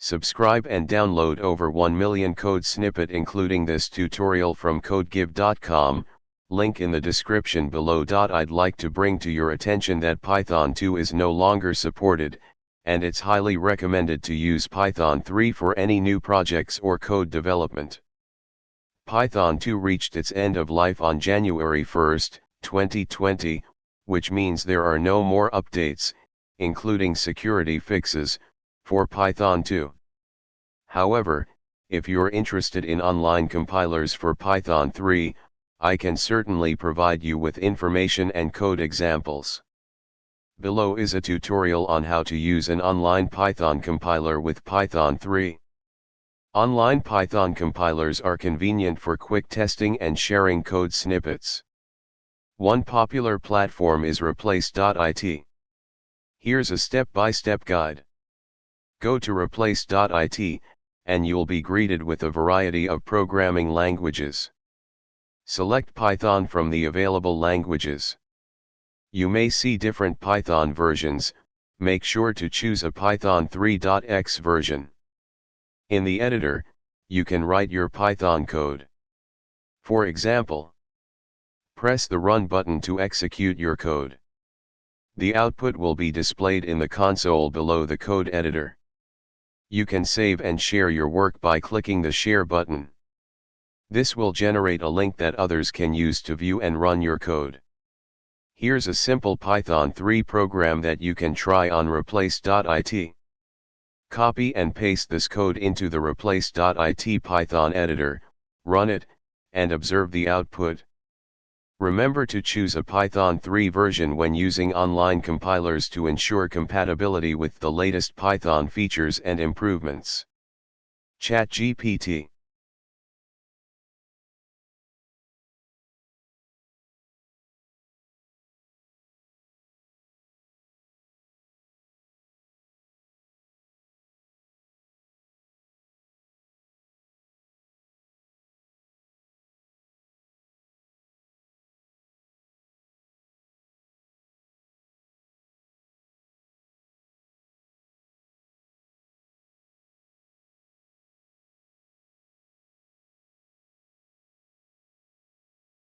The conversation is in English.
Subscribe and download over 1 million code snippet including this tutorial from codegive.com, link in the description below. I'd like to bring to your attention that Python 2 is no longer supported, and it's highly recommended to use Python 3 for any new projects or code development. Python 2 reached its end of life on January 1, 2020, which means there are no more updates, including security fixes, for Python 2. However, if you're interested in online compilers for Python 3, I can certainly provide you with information and code examples. Below is a tutorial on how to use an online Python compiler with Python 3. Online Python compilers are convenient for quick testing and sharing code snippets. One popular platform is Repl.it. Here's a step-by-step guide. Go to Repl.it, and you'll be greeted with a variety of programming languages. Select Python from the available languages. You may see different Python versions. Make sure to choose a Python 3.x version. In the editor, you can write your Python code. For example, press the Run button to execute your code. The output will be displayed in the console below the code editor. You can save and share your work by clicking the Share button. This will generate a link that others can use to view and run your code. Here's a simple Python 3 program that you can try on Repl.it. Copy and paste this code into the Repl.it Python editor, run it, and observe the output. Remember to choose a Python 3 version when using online compilers to ensure compatibility with the latest Python features and improvements. ChatGPT.